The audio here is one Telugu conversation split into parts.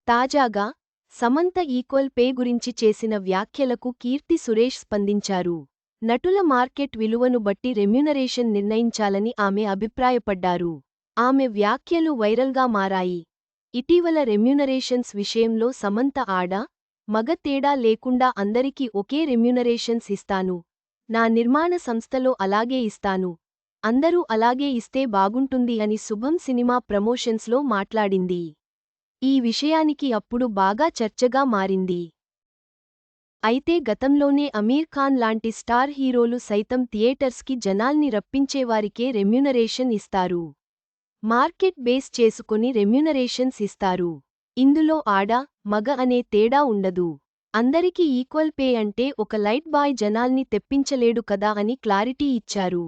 తాజాగా సమంత ఈక్వల్ పే గురించి చేసిన వ్యాఖ్యలకు కీర్తి సురేష్ స్పందించారు. నటుల మార్కెట్ విలువను బట్టి రెమ్యునరేషన్ నిర్ణయించాలని ఆమె అభిప్రాయపడ్డారు. ఆమె వ్యాఖ్యలు వైరల్గా మారాయి. ఇటీవల రెమ్యునరేషన్స్ విషయంలో సమంత మగ తేడా లేకుండా అందరికీ ఒకే రెమ్యునరేషన్స్ ఇస్తాను. నా నిర్మాణ సంస్థలో అలాగే ఇస్తాను. అందరూ అలాగే ఇస్తే బాగుంటుంది అని శుభం సినిమా ప్రమోషన్స్లో మాట్లాడింది. ఈ విషయానికి అప్పుడు బాగా చర్చగా మారింది. అయితే గతంలోనే అమీర్ ఖాన్ లాంటి స్టార్ హీరోలు సైతం థియేటర్స్కి జనాల్ని రప్పించేవారికే రెమ్యునరేషన్ ఇస్తారు. మార్కెట్ బేస్ చేసుకుని రెమ్యునరేషన్స్ ఇస్తారు. ఇందులో మగ అనే తేడా ఉండదు. అందరికీ ఈక్వల్ పే అంటే ఒక లైట్ బాయ్ జనాల్ని తెప్పించలేడు కదా అని క్లారిటీ ఇచ్చారు.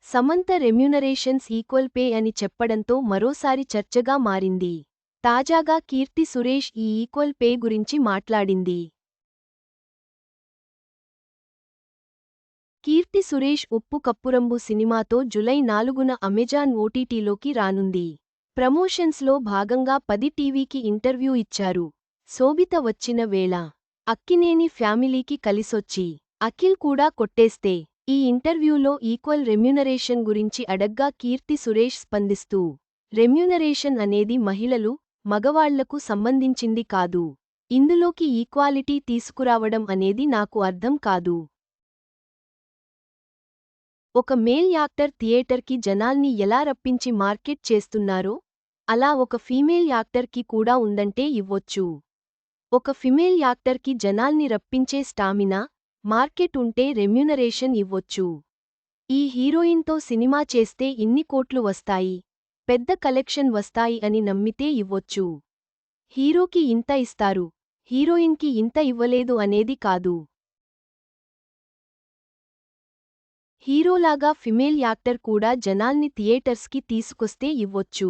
సమంత రెమ్యునరేషన్స్ ఈక్వల్ పే అని చెప్పడంతో మరోసారి చర్చగా మారింది. తాజాగా కీర్తి సురేష్ ఈ ఈక్వల్ పే గురించి మాట్లాడింది. కీర్తి సురేష్ ఉప్పు కప్పురంబు సినిమాతో జూలై 4న అమెజాన్ ఓటీటీలోకి రానుంది. ప్రమోషన్స్లో భాగంగా 10 టీవీకి ఇంటర్వ్యూ ఇచ్చారు. శోభిత వచ్చిన వేళ అక్కినేని ఫ్యామిలీకి కలిసొచ్చి అఖిల్ కూడా కొట్టేస్తే ఈ ఇంటర్వ్యూలో ఈక్వల్ రెమ్యునరేషన్ గురించి అడగ్గా కీర్తి సురేష్ స్పందిస్తూ రెమ్యునరేషన్ అనేది మహిళలు, మగవాళ్లకు సంబంధించింది కాదు. ఇందులోకి ఈక్వాలిటీ తీసుకురావడం అనేది నాకు అర్థం కాదు. ఒక మేల్ యాక్టర్ థియేటర్కి జనాల్ని ఎలా రప్పించి మార్కెట్ చేస్తున్నారో అలా ఒక ఫీమేల్ యాక్టర్కి కూడా ఉందంటే ఇవ్వొచ్చు. ఒక ఫిమేల్ యాక్టర్కి జనాల్ని రప్పించే స్టామినా, మార్కెట్ ఉంటే రెమ్యునరేషన్ ఇవ్వొచ్చు. ఈ హీరోయిన్తో సినిమా చేస్తే ఇన్ని కోట్లు వస్తాయి, పెద్ద కలెక్షన్ వస్తాయి అని నమ్మితే ఇవ్వొచ్చు. హీరోకి ఇంత ఇస్తారు, హీరోయిన్కి ఇంత ఇవ్వలేదు అనేది కాదు. హీరోలాగా ఫిమేల్ యాక్టర్ కూడా జనాల్ని థియేటర్స్కి తీసుకొస్తే ఇవ్వొచ్చు.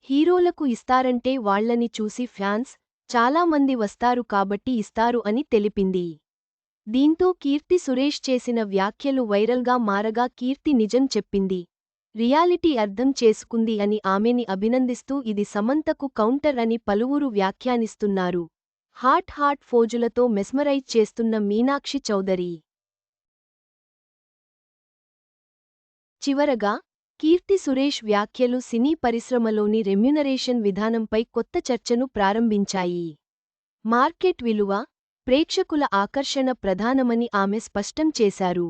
హీరోలకు ఇస్తారంటే వాళ్లని చూసి ఫ్యాన్స్ చాలా మంది వస్తారు కాబట్టి ఇస్తారు అని తెలిపింది. దీంతో కీర్తి సురేష్ చేసిన వ్యాఖ్యలు వైరల్గా మారగా కీర్తి నిజం చెప్పింది. రియాలిటీ అర్థం చేసుకుంది అని ఆమెని అభినందిస్తూ ఇది సమంతకు కౌంటర్ అని పలువురు వ్యాఖ్యానిస్తున్నారు. హాట్ ఫోజులతో మెస్మరైజ్ చేస్తున్న మీనాక్షి చౌదరి. చివరగా కీర్తి సురేష్ వ్యాఖ్యలు సినీ పరిశ్రమలోని రెమ్యునరేషన్ విధానంపై కొత్త చర్చను ప్రారంభించాయి. మార్కెట్ విలువ, ప్రేక్షకుల ఆకర్షణ ప్రధానమని ఆమె స్పష్టం చేశారు.